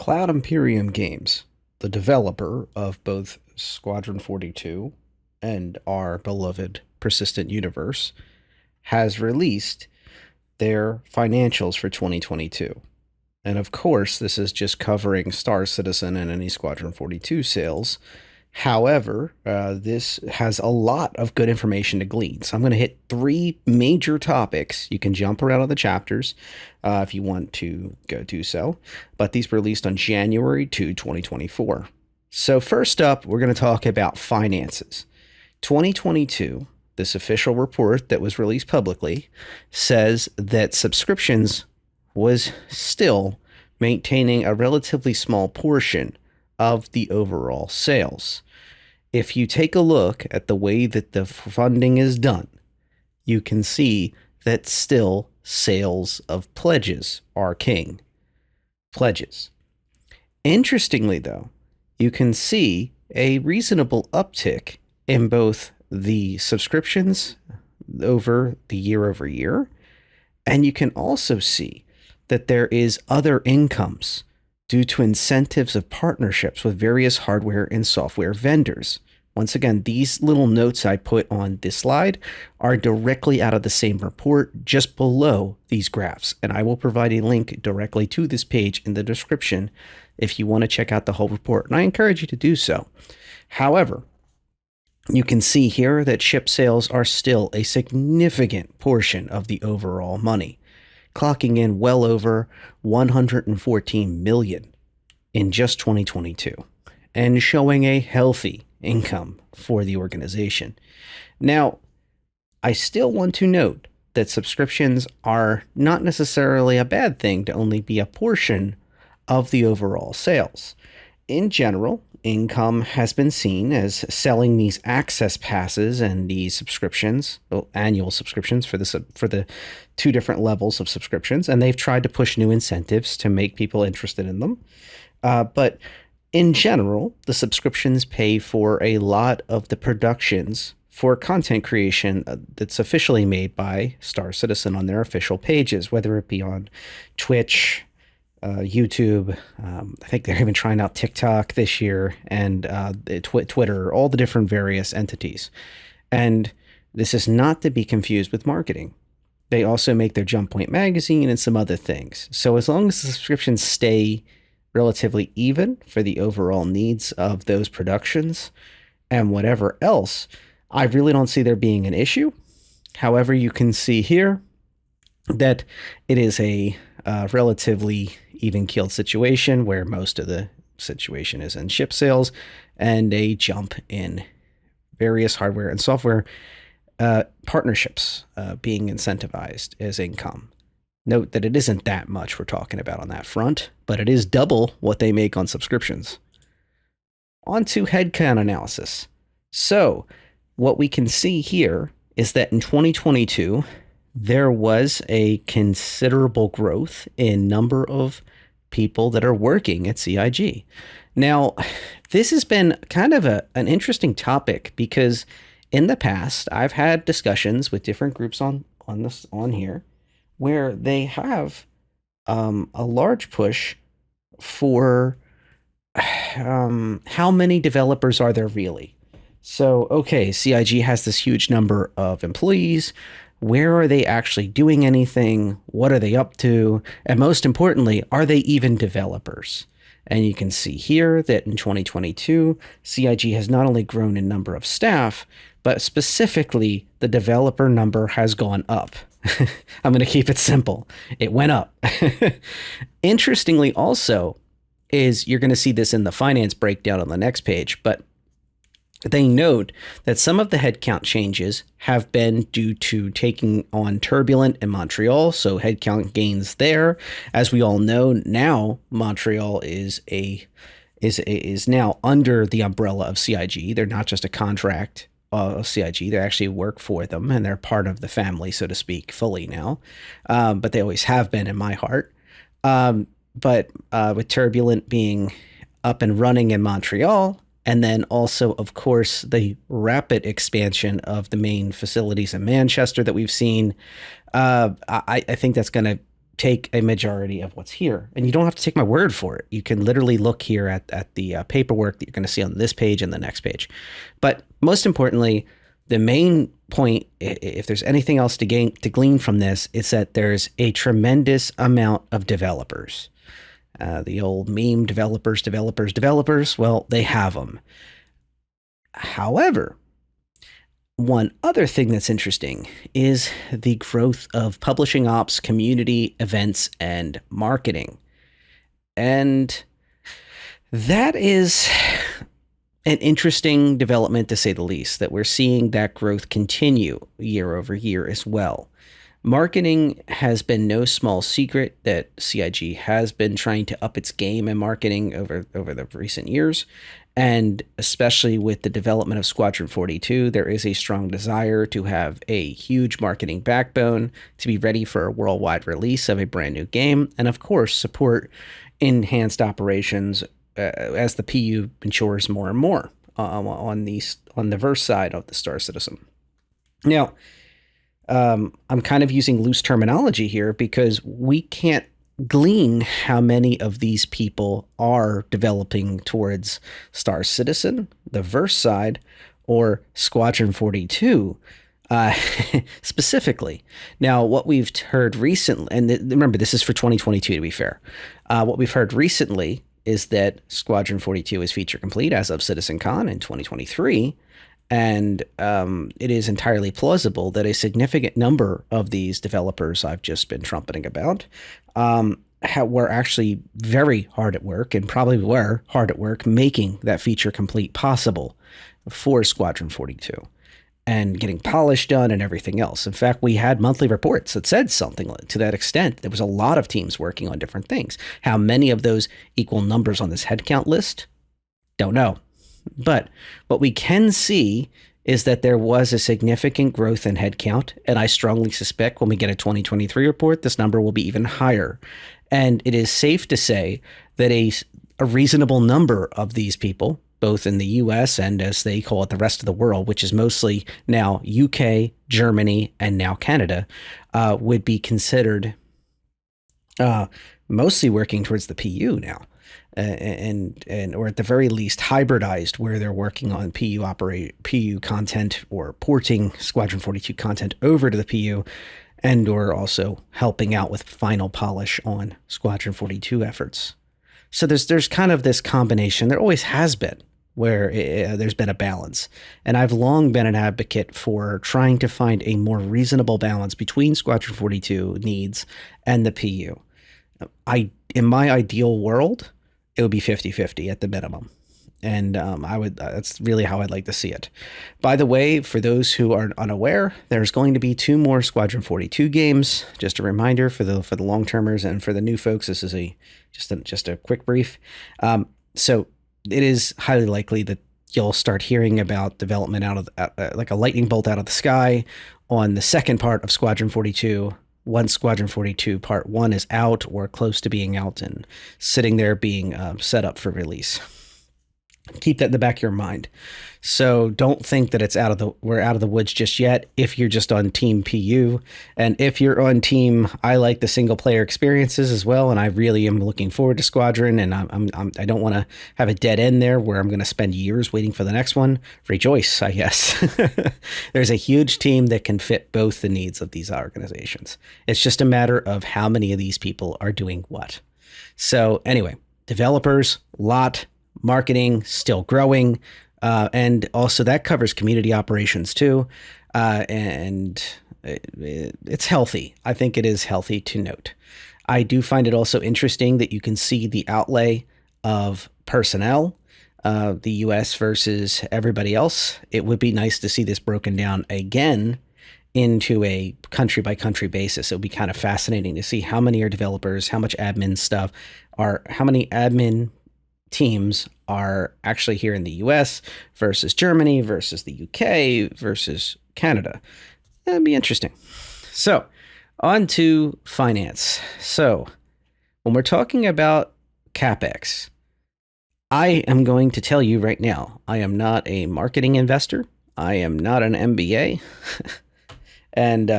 Cloud Imperium Games, the developer of both Squadron 42 and our beloved Persistent Universe, has released their financials for 2022. And of course, this is just covering Star Citizen and any Squadron 42 sales. However, this has a lot of good information to glean. So I'm going to hit three major topics. You can jump around on the chapters if you want to go do so. But these were released on January 2, 2024. So first up, we're going to talk about finances. 2022, this official report that was released publicly, says that subscriptions was still maintaining a relatively small portion of the overall sales. If you take a look at the way that the funding is done, you can see that still sales of pledges are king. Pledges. Interestingly, though, you can see a reasonable uptick in both the subscriptions over the year over year, and you can also see that there is other incomes due to incentives of partnerships with various hardware and software vendors. Once again, these little notes I put on this slide are directly out of the same report just below these graphs, and I will provide a link directly to this page in the description if you want to check out the whole report, and I encourage you to do so. However, you can see here that ship sales are still a significant portion of the overall money, clocking in well over 114 million in just 2022 and showing a healthy income for the organization. Now, I still want to note that subscriptions are not necessarily a bad thing to only be a portion of the overall sales. In general, income has been seen as selling these access passes and these subscriptions, annual subscriptions for the two different levels of subscriptions, and they've tried to push new incentives to make people interested in them. But in general, the subscriptions pay for a lot of the productions for content creation that's officially made by Star Citizen on their official pages, whether it be on Twitch, YouTube. I think they're even trying out TikTok this year, and Twitter, all the different various entities. And this is not to be confused with marketing. They also make their Jump Point magazine and some other things. So as long as the subscriptions stay relatively even for the overall needs of those productions and whatever else, I really don't see there being an issue. However, you can see here that it is a relatively even-keeled situation where most of the situation is in ship sales and a jump in various hardware and software partnerships being incentivized as income. Note that it isn't that much we're talking about on that front, but it is double what they make on subscriptions. On to headcount analysis. So what we can see here is that in 2022, there was a considerable growth in number of people that are working at CIG. Now, this has been kind of an interesting topic because in the past, I've had discussions with different groups on here where they have a large push for how many developers are there really. So, okay, CIG has this huge number of employees. Where are they actually doing anything? What are they up to? And most importantly, are they even developers? And you can see here that in 2022, CIG has not only grown in number of staff, but specifically the developer number has gone up. I'm going to keep it simple. It went up. Interestingly also is you're going to see this in the finance breakdown on the next page, but they note that some of the headcount changes have been due to taking on Turbulent in Montreal, so headcount gains there. As we all know, now Montreal is now under the umbrella of CIG. They're not just a contract of CIG; they actually work for them, and they're part of the family, so to speak, fully now. But they always have been in my heart. But with Turbulent being up and running in Montreal, and then also, of course, the rapid expansion of the main facilities in Manchester that we've seen, I think that's going to take a majority of what's here. And you don't have to take my word for it. You can literally look here at the paperwork that you're going to see on this page and the next page. But most importantly, the main point, if there's anything else to glean from this, is that there's a tremendous amount of developers. The old meme, developers, developers, developers. Well, they have them. However, one other thing that's interesting is the growth of publishing ops, community events, and marketing. And that is an interesting development, to say the least, that we're seeing that growth continue year over year as well. Marketing has been no small secret that CIG has been trying to up its game in marketing over the recent years. And especially with the development of Squadron 42, there is a strong desire to have a huge marketing backbone to be ready for a worldwide release of a brand new game. And of course, support enhanced operations as the PU matures more and more on the verse side of the Star Citizen. Now, I'm kind of using loose terminology here because we can't glean how many of these people are developing towards Star Citizen, the verse side, or Squadron 42 specifically. Now, what we've heard recently, and remember, this is for 2022 to be fair, what we've heard recently is that Squadron 42 is feature complete as of CitizenCon in 2023. And it is entirely plausible that a significant number of these developers I've just been trumpeting about were actually very hard at work, and probably were hard at work making that feature complete possible for Squadron 42 and getting polish done and everything else. In fact, we had monthly reports that said something to that extent. There was a lot of teams working on different things. How many of those equal numbers on this headcount list? Don't know. But what we can see is that there was a significant growth in headcount, and I strongly suspect when we get a 2023 report, this number will be even higher. And it is safe to say that a reasonable number of these people, both in the US and, as they call it, the rest of the world, which is mostly now UK, Germany, and now Canada, would be considered mostly working towards the PU now. And or at the very least hybridized, where they're working on PU content or porting Squadron 42 content over to the PU, and or also helping out with final polish on Squadron 42 efforts. So there's kind of this combination. There always has been, where there's been a balance. And I've long been an advocate for trying to find a more reasonable balance between Squadron 42 needs and the PU. In my ideal world, it would be 50-50 at the minimum. And that's really how I'd like to see it. By the way, for those who are unaware, there's going to be 2 more Squadron 42 games. Just a reminder for the long-termers, and for the new folks, this is just a quick brief. So it is highly likely that you'll start hearing about development out of like a lightning bolt out of the sky on the second part of Squadron 42. Once Squadron 42 Part 1 is out or close to being out and sitting there being set up for release. Keep that in the back of your mind. So don't think that we're out of the woods just yet if you're just on Team PU. And if you're on Team, I like the single player experiences as well, and I really am looking forward to Squadron, and I don't want to have a dead end there where I'm going to spend years waiting for the next one. Rejoice, I guess. There's a huge team that can fit both the needs of these organizations. It's just a matter of how many of these people are doing what. So anyway, developers, lot, marketing, still growing. And also that covers community operations too. And it's healthy. I think it is healthy to note. I do find it also interesting that you can see the outlay of personnel, the US versus everybody else. It would be nice to see this broken down again into a country by country basis. It would be kind of fascinating to see how many are developers, how much admin stuff how many admin teams are actually here in the US versus Germany versus the UK versus Canada. That'd be interesting. So on to finance. So when we're talking about CapEx, I am going to tell you right now, I am not a marketing investor. I am not an MBA. And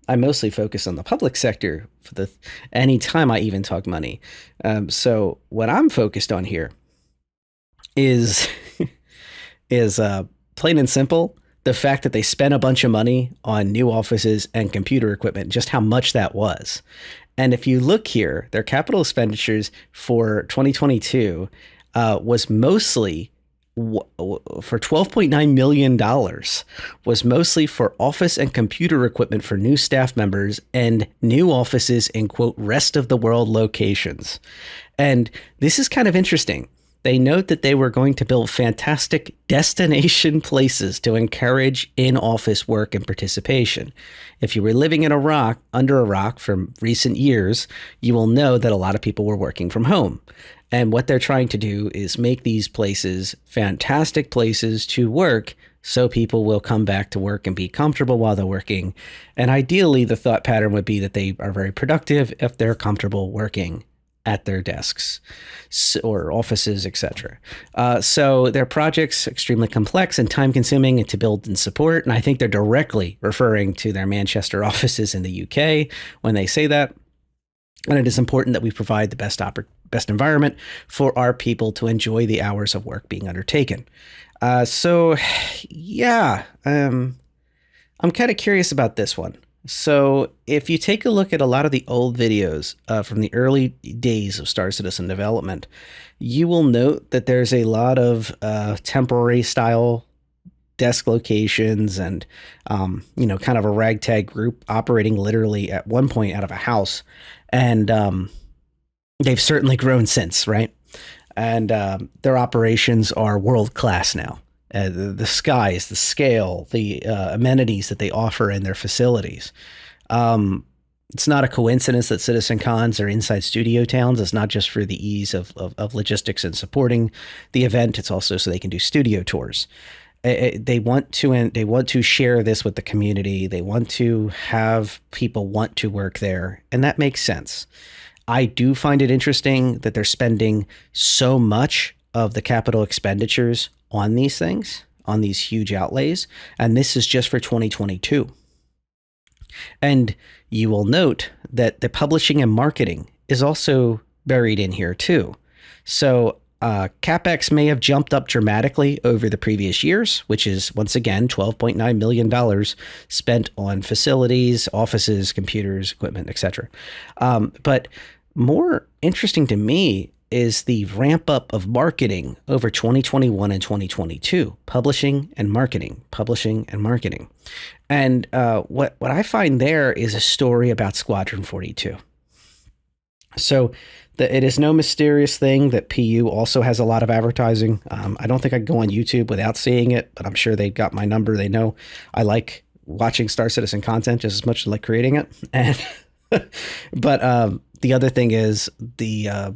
I mostly focus on the public sector for the anytime I even talk money. So what I'm focused on here is is plain and simple the fact that they spent a bunch of money on new offices and computer equipment, just how much that was. And if you look here, their capital expenditures for 2022 was mostly for $12.9 million was mostly for office and computer equipment for new staff members and new offices in quote rest of the world locations. And this is kind of interesting. They note that they were going to build fantastic destination places to encourage in-office work and participation. If you were living in a rock, under a rock from recent years, you will know that a lot of people were working from home. And what they're trying to do is make these places fantastic places to work so people will come back to work and be comfortable while they're working. And ideally, the thought pattern would be that they are very productive if they're comfortable working at their desks or offices, etc. So their project's extremely complex and time-consuming to build and support, and I think they're directly referring to their Manchester offices in the UK when they say that. And it is important that we provide the best environment for our people to enjoy the hours of work being undertaken. So, yeah, I'm kind of curious about this one. So if you take a look at a lot of the old videos from the early days of Star Citizen development, you will note that there's a lot of temporary style desk locations and, kind of a ragtag group operating literally at one point out of a house. And they've certainly grown since, right? And their operations are world class now. The skies, the scale, the amenities that they offer in their facilities. It's not a coincidence that Citizen Cons are inside studio towns. It's not just for the ease of logistics and supporting the event. It's also so they can do studio tours. They want to share this with the community. They want to have people want to work there, and that makes sense. I do find it interesting that they're spending so much of the capital expenditures on these things, on these huge outlays, and this is just for 2022. And you will note that the publishing and marketing is also buried in here too. So CapEx may have jumped up dramatically over the previous years, which is once again $12.9 million spent on facilities, offices, computers, equipment, etc. But more interesting to me is the ramp up of marketing over 2021 and 2022, publishing and marketing. And what I find there is a story about Squadron 42. So it is no mysterious thing that PU also has a lot of advertising. I don't think I can go on YouTube without seeing it, but I'm sure they got my number. They know I like watching Star Citizen content just as much as I like creating it. And but the other thing is the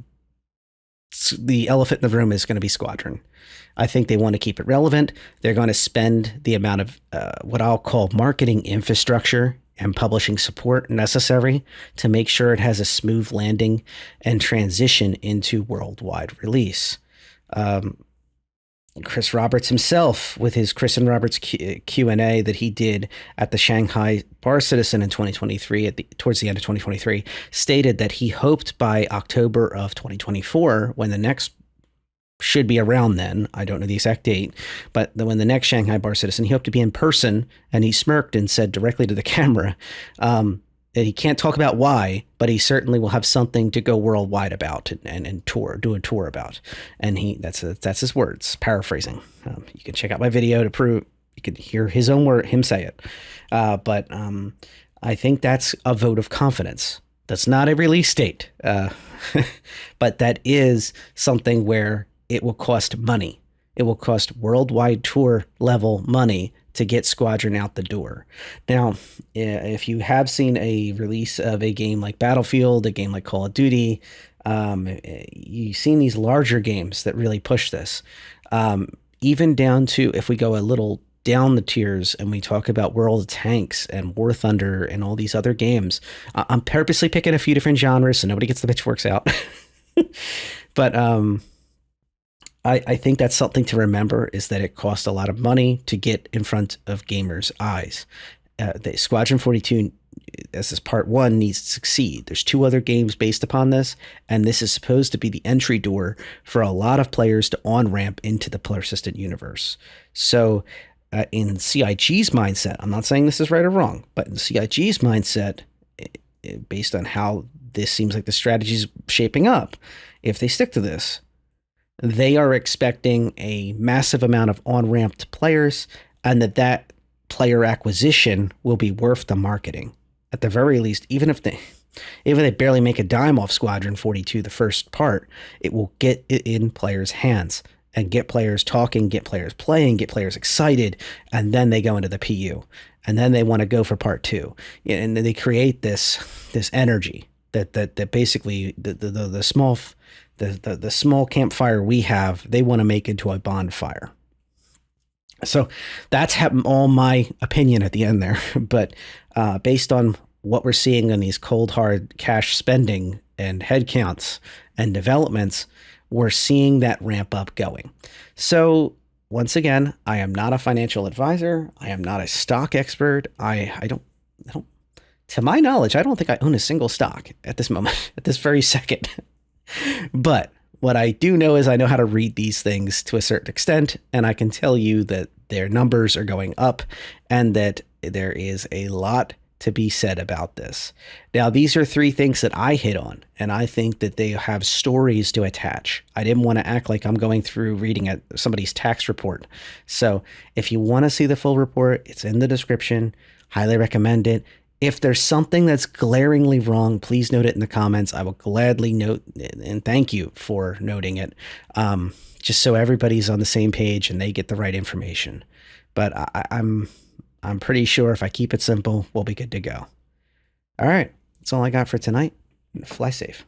elephant in the room is going to be Squadron. I think they want to keep it relevant. They're going to spend the amount of what I'll call marketing infrastructure and publishing support necessary to make sure it has a smooth landing and transition into worldwide release. Chris Roberts himself, with his Chris and Roberts Q&A that he did at the Shanghai Bar Citizen in 2023, towards the end of 2023, stated that he hoped by October of 2024, when the next should be around then, I don't know the exact date, but when the next Shanghai Bar Citizen, he hoped to be in person, and he smirked and said directly to the camera that he can't talk about why, but he certainly will have something to go worldwide about and do a tour about. And that's his words, paraphrasing. You can check out my video to prove, you can hear his own word, him say it. But I think that's a vote of confidence. That's not a release date, but that is something where it will cost money. It will cost worldwide tour level money to get Squadron out the door. Now, if you have seen a release of a game like Battlefield, a game like Call of Duty, you've seen these larger games that really push this. Even down to, if we go a little down the tiers and we talk about World of Tanks and War Thunder and all these other games, I'm purposely picking a few different genres so nobody gets the pitchforks out. But I think that's something to remember, is that it costs a lot of money to get in front of gamers' eyes. The Squadron 42, this is part one, needs to succeed. There's two other games based upon this, and this is supposed to be the entry door for a lot of players to on ramp into the persistent universe. So, in CIG's mindset, I'm not saying this is right or wrong, but in CIG's mindset, based on how this seems like the strategy is shaping up, if they stick to this, they are expecting a massive amount of on-ramped players, and that player acquisition will be worth the marketing. At the very least, even if they barely make a dime off Squadron 42, the first part, it will get it in players' hands and get players talking, get players playing, get players excited, and then they go into the PU, and then they want to go for part two, and they create this energy that basically the small campfire we have, they want to make into a bonfire. So that's all my opinion at the end there. But based on what we're seeing in these cold hard cash spending and headcounts and developments, we're seeing that ramp up going. So once again, I am not a financial advisor. I am not a stock expert. I don't, to my knowledge, I don't think I own a single stock at this moment, at this very second. But what I do know is I know how to read these things to a certain extent, and I can tell you that their numbers are going up and that there is a lot to be said about this. Now, these are three things that I hit on, and I think that they have stories to attach. I didn't want to act like I'm going through reading somebody's tax report. So if you want to see the full report, it's in the description. Highly recommend it. If there's something that's glaringly wrong, please note it in the comments. I will gladly note, and thank you for noting it, just so everybody's on the same page and they get the right information. But I'm pretty sure if I keep it simple, we'll be good to go. All right, that's all I got for tonight. Fly safe.